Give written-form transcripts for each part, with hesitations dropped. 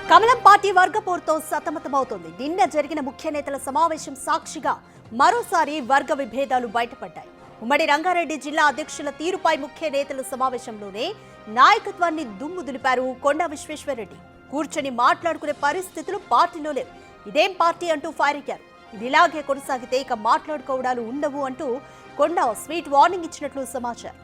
కమలం పార్టీ వర్గపోరుతో సతమతమవుతోంది. నిన్న జరిగిన ముఖ్య నేతల సమావేశం సాక్షిగా మరోసారి వర్గ విభేదాలు బయటపడ్డాయి. ఉమ్మడి రంగారెడ్డి జిల్లా అధ్యక్షుల తీరుపై ముఖ్య నేతల సమావేశంలోనే నాయకత్వాన్ని దుమ్ము దులిపారు కొండా విశ్వేశ్వరరెడ్డి. కూర్చొని మాట్లాడుకునే పరిస్థితులు పార్టీలో లేవు. ఇదేం పార్టీ అంటూ ఫైర్ అయ్యారు. ఇది ఇలాగే కొనసాగితే ఇక మాట్లాడుకోవడాలు ఉండవు అంటూ కొండా స్వీట్ వార్నింగ్ ఇచ్చినట్లు సమాచారం.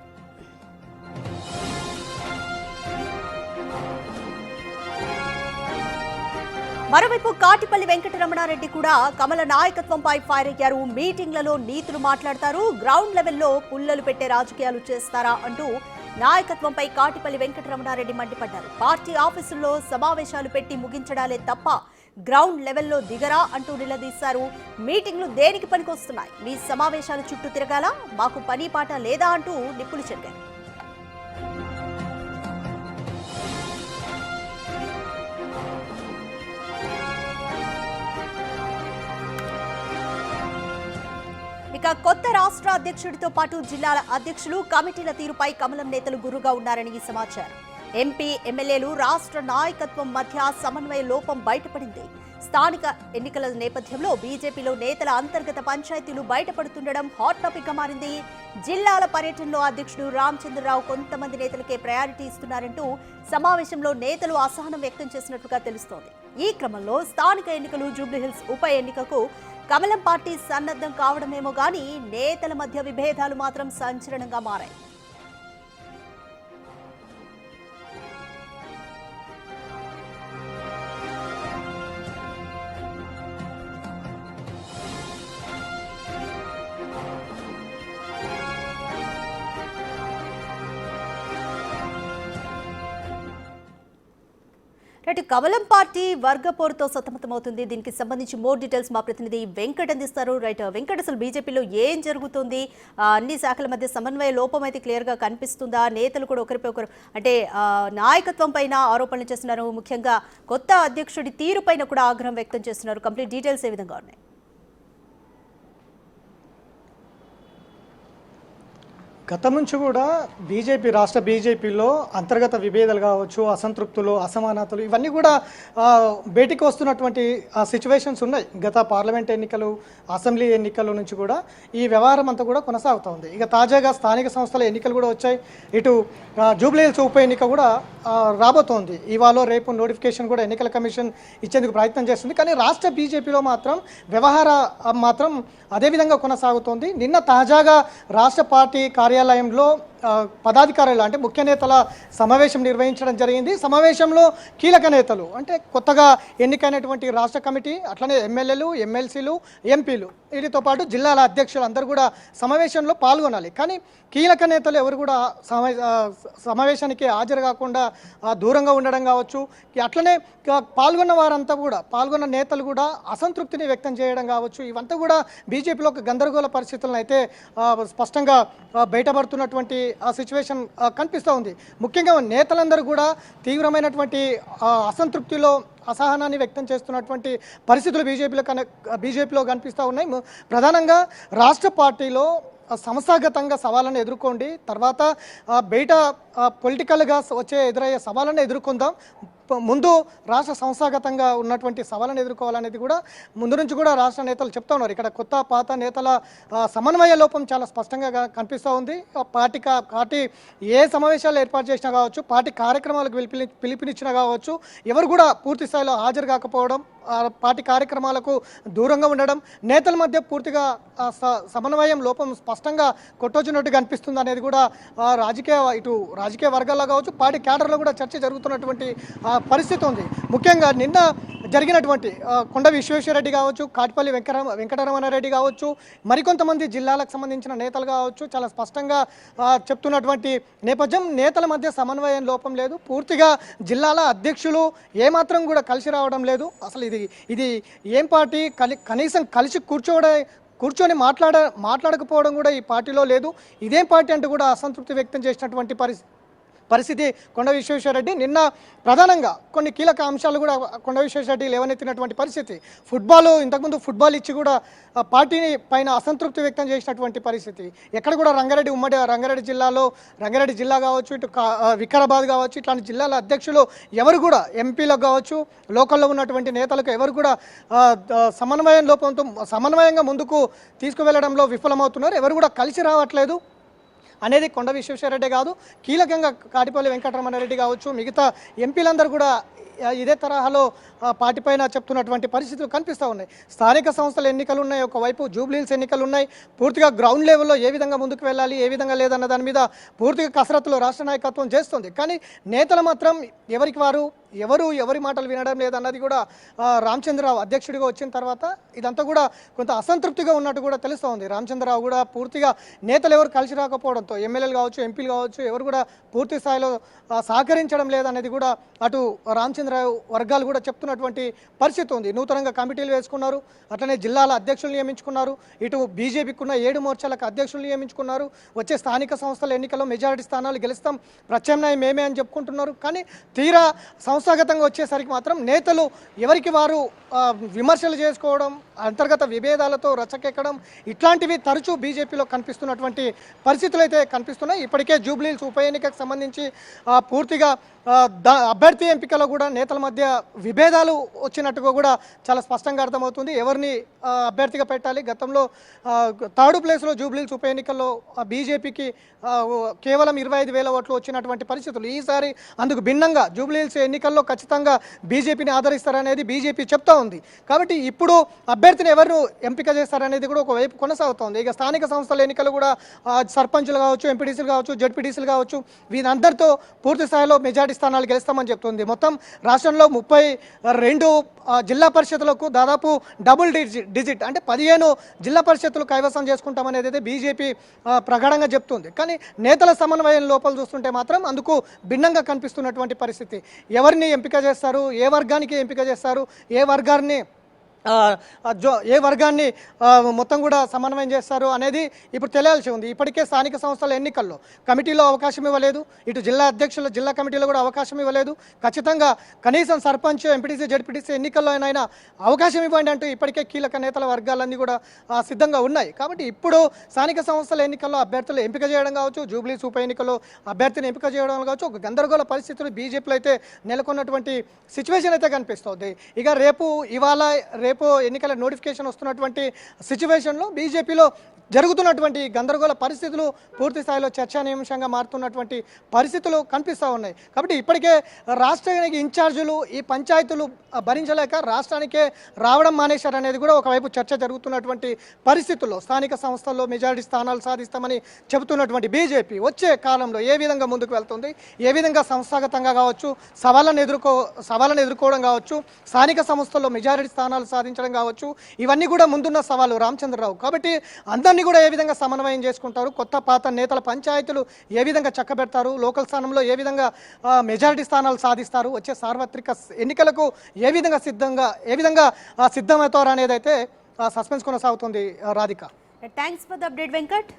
మరోవైపు కాటిపల్లి వెంకటరమణారెడ్డి కూడా కమల నాయకత్వంపై ఫైర్ అయ్యారు. మీటింగ్లలో నీతులు మాట్లాడతారు, గ్రౌండ్ లెవెల్లో పుల్లలు పెట్టే రాజకీయాలు చేస్తారా అంటూ నాయకత్వంపై కాటిపల్లి వెంకటరమణారెడ్డి మండిపడ్డారు. పార్టీ ఆఫీసుల్లో సమావేశాలు పెట్టి ముగించడాలే తప్ప గ్రౌండ్ లెవెల్లో దిగరా అంటూ నిలదీశారు. మీటింగ్లు దేనికి పనికొస్తున్నాయి? మీ సమావేశాల చుట్టూ తిరగాలా? మాకు పని పాట లేదా అంటూ నిప్పులు చెరిగారు. ఇక కొత్త రాష్ట్ర అధ్యక్షుడితో పాటు జిల్లాల అధ్యక్షులు కమిటీల తీరుపై కమలం నేతలు గురుగా ఉన్నారని సమాచారం. ఎంపీ ఎమ్మెల్యేలు రాష్ట్ర నాయకత్వం మధ్య సమన్వయ లోపం బయటపడింది. స్థానిక ఎన్నికల నేపథ్యంలో బీజేపీలో నేతల అంతర్గత పంచాయతీలు బయటపడుతుండడం హాట్ టాపిక్ గా మారింది. జిల్లాల పర్యటనలో అధ్యక్షుడు రామచంద్రరావు కొంతమంది నేతలకే ప్రయారిటీ ఇస్తున్నారంటూ సమావేశంలో నేతలు అసహనం వ్యక్తం చేసినట్లుగా తెలుస్తోంది. ఈ క్రమంలో స్థానిక ఎన్నికలు జూబ్లీహిల్స్ ఉప ఎన్నికకు కమలం పార్టీ సన్నద్ధం కావడమేమో గానీ నేతల మధ్య విభేదాలు మాత్రం సంచలనంగా మారాయి. కమలం పార్టీ వర్గపోరుతో సతమతమవుతుంది. దీనికి సంబంధించి మోర్ డీటెయిల్స్ మా ప్రతినిధి వెంకట్ అందిస్తారు. వెంకట్, అసలు బీజేపీలో ఏం జరుగుతుంది? అన్ని శాఖల మధ్య సమన్వయ లోపం అయితే క్లియర్ గా కనిపిస్తుందా? నేతలు కూడా ఒకరిపై ఒకరు అంటే నాయకత్వం పైన ఆరోపణలు చేస్తున్నారు. ముఖ్యంగా కొత్త అధ్యక్షుడి తీరు పైన కూడా ఆగ్రహం వ్యక్తం చేస్తున్నారు. కంప్లీట్ డీటెయిల్స్ ఏ విధంగా ఉన్నాయి? గతం నుంచి కూడా రాష్ట్ర బీజేపీలో అంతర్గత విభేదాలు కావచ్చు, అసంతృప్తులు, అసమానతలు ఇవన్నీ కూడా బయటికి వస్తున్నటువంటి సిచ్యువేషన్స్ ఉన్నాయి. గత పార్లమెంట్ ఎన్నికలు, అసెంబ్లీ ఎన్నికల నుంచి కూడా ఈ వ్యవహారం అంతా కూడా కొనసాగుతోంది. ఇక తాజాగా స్థానిక సంస్థల ఎన్నికలు కూడా వచ్చాయి. ఇటు జూబ్లీహిల్స్ ఉప ఎన్నిక కూడా రాబోతోంది. ఇవాళ రేపు నోటిఫికేషన్ కూడా ఎన్నికల కమిషన్ ఇచ్చేందుకు ప్రయత్నం చేస్తుంది. కానీ రాష్ట్ర బీజేపీలో మాత్రం వ్యవహారం మాత్రం అదేవిధంగా కొనసాగుతోంది. నిన్న తాజాగా రాష్ట్ర పార్టీ కార్యాలయంలో పదాధికారులు అంటే ముఖ్య నేతల సమావేశం నిర్వహించడం జరిగింది. సమావేశంలో కీలక నేతలు అంటే కొత్తగా ఎన్నికైనటువంటి రాష్ట్ర కమిటీ, అట్లనే ఎమ్మెల్యేలు, ఎమ్మెల్సీలు, ఎంపీలు, వీటితో పాటు జిల్లాల అధ్యక్షులు అందరూ కూడా సమావేశంలో పాల్గొనాలి. కానీ కీలక నేతలు ఎవరు కూడా సమావేశానికి హాజరు కాకుండా దూరంగా ఉండడం కావచ్చు, అట్లనే పాల్గొన్న నేతలు కూడా అసంతృప్తిని వ్యక్తం చేయడం కావచ్చు, ఇవంతా కూడా బీజేపీలో ఒక గందరగోళ పరిస్థితులను అయితే స్పష్టంగా బయటపడుతున్నటువంటి ఆ సిచ్యువేషన్ కనిపిస్తూ ఉంది. ముఖ్యంగా నేతలందరూ కూడా తీవ్రమైనటువంటి అసంతృప్తిలో, అసహనాన్ని వ్యక్తం చేస్తున్నటువంటి పరిస్థితులు బీజేపీలో కనిపిస్తూ ఉన్నాయి. ప్రధానంగా రాష్ట్ర పార్టీలో సంస్థాగతంగా సవాళ్ళను ఎదుర్కోండి, తర్వాత బయట పొలిటికల్గా ఎదురయ్యే సవాళ్ళను ఎదుర్కొందాం, ముందు రాష్ట్ర సంస్థాగతంగా ఉన్నటువంటి సవాళ్ళను ఎదుర్కోవాలనేది కూడా ముందు నుంచి కూడా రాష్ట్ర నేతలు చెప్తా ఉన్నారు. ఇక్కడ కొత్త పాత నేతల సమన్వయ లోపం చాలా స్పష్టంగా కనిపిస్తూ ఉంది. పార్టీ ఏ సమావేశాలు ఏర్పాటు చేసినా కావచ్చు, పార్టీ కార్యక్రమాలకు పిలుపునిచ్చినా కావచ్చు, ఎవరు కూడా పూర్తి స్థాయిలో హాజరు కాకపోవడం, పార్టీ కార్యక్రమాలకు దూరంగా ఉండడం, నేతల మధ్య పూర్తిగా సమన్వయం లోపం స్పష్టంగా కొట్టొచ్చినట్టుగా అనిపిస్తుంది అనేది కూడా రాజకీయ వర్గాల్లో కావచ్చు, పార్టీ క్యాడర్లో కూడా చర్చ జరుగుతున్నటువంటి పరిస్థితి ఉంది. ముఖ్యంగా నిన్న జరిగినటువంటి కొండ విశ్వేశ్వరరెడ్డి కావచ్చు, కాటిపల్లి వెంకటరమణారెడ్డి కావచ్చు, మరికొంతమంది జిల్లాలకు సంబంధించిన నేతలు కావచ్చు, చాలా స్పష్టంగా చెప్తున్నటువంటి నేపథ్యం, నేతల మధ్య సమన్వయం లోపం లేదు. పూర్తిగా జిల్లాల అధ్యక్షులు ఏమాత్రం కూడా కలిసి రావడం లేదు. అసలు ఇది ఏం పార్టీ? కనీసం కలిసి కూర్చొని మాట్లాడకపోవడం కూడా ఈ పార్టీలో లేదు. ఇదేం పార్టీ అంటూ కూడా అసంతృప్తి వ్యక్తం చేసినటువంటి పరిస్థితి కొండ విశ్వేశ్వరరెడ్డి. నిన్న ప్రధానంగా కొన్ని కీలక అంశాలు కూడా కొండ విశ్వేశ్వరరెడ్డి లేవనెత్తినటువంటి పరిస్థితి. ఇంతకుముందు ఫుట్బాల్ ఇచ్చి కూడా పార్టీని పైన అసంతృప్తి వ్యక్తం చేసినటువంటి పరిస్థితి. ఎక్కడ కూడా ఉమ్మడి రంగారెడ్డి జిల్లాలో, రంగారెడ్డి జిల్లా కావచ్చు, ఇటు వికారాబాద్ కావచ్చు, ఇట్లాంటి జిల్లాల అధ్యక్షులు ఎవరు కూడా, ఎంపీలకు కావచ్చు, లోకల్లో ఉన్నటువంటి నేతలకు ఎవరు కూడా సమన్వయంగా ముందుకు తీసుకువెళ్లడంలో విఫలమవుతున్నారు. ఎవరు కూడా కలిసి రావట్లేదు అనేది కొండ విశ్వేశ్వరరెడ్డి కాదు, కీలకంగా కాటిపల్లి వెంకటరమణారెడ్డి కావచ్చు, మిగతా ఎంపీలందరూ కూడా ఇదే తరహాలో పార్టీ పైన చెప్తున్నటువంటి పరిస్థితులు కనిపిస్తూ ఉన్నాయి. స్థానిక సంస్థల ఎన్నికలు ఉన్నాయి, ఒకవైపు జూబ్లీహిల్స్ ఎన్నికలు ఉన్నాయి. పూర్తిగా గ్రౌండ్ లెవెల్లో ఏ విధంగా ముందుకు వెళ్ళాలి, ఏ విధంగా లేదన్న దాని మీద పూర్తిగా కసరత్తులో రాష్ట్ర నాయకత్వం చేస్తుంది. కానీ నేతలు మాత్రం ఎవరి మాటలు వినడం లేదన్నది కూడా రామచంద్రరావు అధ్యక్షుడిగా వచ్చిన తర్వాత ఇదంతా కూడా కొంత అసంతృప్తిగా ఉన్నట్టు కూడా తెలుస్తూ ఉంది. రామచంద్రరావు కూడా పూర్తిగా నేతలు ఎవరు కలిసి రాకపోవడంతో, ఎమ్మెల్యేలు కావచ్చు, ఎంపీలు కావచ్చు, ఎవరు కూడా పూర్తి స్థాయిలో సహకరించడం లేదనేది కూడా అటు రామచంద్రరావు వర్గాలు కూడా చెప్తున్నటువంటి పరిస్థితి ఉంది. నూతనంగా కమిటీలు వేసుకున్నారు, అట్లనే జిల్లాల అధ్యక్షులు నియమించుకున్నారు, ఇటు బీజేపీకి ఉన్న 7 మోర్చాలకు అధ్యక్షులు నియమించుకున్నారు. వచ్చే స్థానిక సంస్థల ఎన్నికల్లో మెజారిటీ స్థానాలు గెలుస్తాం, ప్రత్యామ్నాయం మేమే అని చెప్పుకుంటున్నారు. కానీ తీరా సంస్థాగతంగా వచ్చేసరికి మాత్రం నేతలు ఎవరికి వారు విమర్శలు చేసుకోవడం, అంతర్గత విభేదాలతో రచ్చకెక్కడం, ఇట్లాంటివి తరచూ బీజేపీలో కనిపిస్తున్నటువంటి పరిస్థితులు అయితే కనిపిస్తున్నాయి. ఇప్పటికే జూబ్లీహిల్స్ ఉప ఎన్నికకు సంబంధించి పూర్తిగా అభ్యర్థి ఎంపికలో కూడా నేతల మధ్య విభేదాలు వచ్చినట్టుగా కూడా చాలా స్పష్టంగా అర్థమవుతుంది. ఎవరిని అభ్యర్థిగా పెట్టాలి, గతంలో 3rd ప్లేస్లో జూబ్లీహిల్స్ ఉప ఎన్నికల్లో బీజేపీకి కేవలం 25,000 ఓట్లు వచ్చినటువంటి పరిస్థితులు. ఈసారి అందుకు భిన్నంగా జూబ్లీహిల్స్ ఎన్నికల్లో ఖచ్చితంగా బీజేపీని ఆదరిస్తారనేది బీజేపీ చెప్తా ఉంది. కాబట్టి ఇప్పుడు అభ్యర్థిని ఎవరు ఎంపిక చేస్తారనేది కూడా ఒకవైపు కొనసాగుతోంది. ఇక స్థానిక సంస్థల ఎన్నికలు కూడా సర్పంచులు కావచ్చు, ఎంపీటీసీలు కావచ్చు, జెడ్పీటీసీలు కావచ్చు, వీరందరితో పూర్తి స్థాయిలో మెజారిటీ స్థానాలు గెలుస్తామని చెప్తుంది. మొత్తం రాష్ట్రంలో 32 జిల్లా పరిషత్లకు దాదాపు డబుల్ డిజిట్ అంటే 15 జిల్లా పరిషత్తులు కైవసం చేసుకుంటామనేది అయితే బీజేపీ ప్రగాఢంగా చెప్తుంది. కానీ నేతల సమన్వయం లోపల చూస్తుంటే మాత్రం అందుకు భిన్నంగా కనిపిస్తున్నటువంటి పరిస్థితి. ఎవరిని ఎంపిక చేస్తారు, ఏ వర్గానికి ఎంపిక చేస్తారు, ఏ వర్గాన్ని మొత్తం కూడా సమన్వయం చేస్తారు అనేది ఇప్పుడు తెలియాల్సి ఉంది. ఇప్పటికే స్థానిక సంస్థల ఎన్నికల్లో కమిటీలో అవకాశం ఇవ్వలేదు, ఇటు జిల్లా కమిటీలో కూడా అవకాశం ఇవ్వలేదు. ఖచ్చితంగా కనీసం సర్పంచ్, ఎంపీటీసీ, జెడ్పీటీసీ ఎన్నికల్లో అయినా అవకాశం ఇవ్వండి అంటూ ఇప్పటికే కీలక నేతల వర్గాలన్నీ కూడా సిద్ధంగా ఉన్నాయి. కాబట్టి ఇప్పుడు స్థానిక సంస్థల ఎన్నికల్లో అభ్యర్థులు ఎంపిక చేయడం కావచ్చు, జూబ్లీహిల్స్ ఉప ఎన్నికల్లో అభ్యర్థిని ఎంపిక చేయడం కావచ్చు, ఒక గందరగోళ పరిస్థితులు బీజేపీలో అయితే నెలకొన్నటువంటి సిచ్యువేషన్ అయితే కనిపిస్తుంది. ఇక రేపు ఎన్నికల నోటిఫికేషన్ వస్తున్నటువంటి సిచ్యువేషన్లో బీజేపీలో జరుగుతున్నటువంటి గందరగోళ పరిస్థితులు పూర్తి స్థాయిలో చర్చానీయాంశంగా మారుతున్నటువంటి పరిస్థితులు కనిపిస్తూ ఉన్నాయి. కాబట్టి ఇప్పటికే రాష్ట్రానికి ఇన్ఛార్జీలు ఈ పంచాయతీలు భరించలేక రాష్ట్రానికే రావడం మానేశారనేది కూడా ఒకవైపు చర్చ జరుగుతున్నటువంటి పరిస్థితుల్లో స్థానిక సంస్థల్లో మెజారిటీ స్థానాలు సాధిస్తామని చెబుతున్నటువంటి బీజేపీ వచ్చే కాలంలో ఏ విధంగా ముందుకు వెళ్తుంది, ఏ విధంగా సంస్థాగతంగా కావచ్చు సవాళ్ళను ఎదుర్కోవడం కావచ్చు, స్థానిక సంస్థల్లో మెజారిటీ స్థానాలు సాధించడం కావచ్చు, ఇవన్నీ కూడా ముందున్న సవాలు రామచంద్రరావు. కాబట్టి అందరినీ కూడా ఏ విధంగా సమన్వయం చేసుకుంటారు, కొత్త పాత నేతల పంచాయతీలు ఏ విధంగా చక్కబెడతారు, లోకల్ స్థానంలో ఏ విధంగా మెజారిటీ స్థానాలు సాధిస్తారు, వచ్చే సార్వత్రిక ఎన్నికలకు ఏ విధంగా సిద్ధమవుతారు అనేది అయితే సస్పెన్స్ కొనసాగుతుంది. Radhika, thanks for the update Venkat.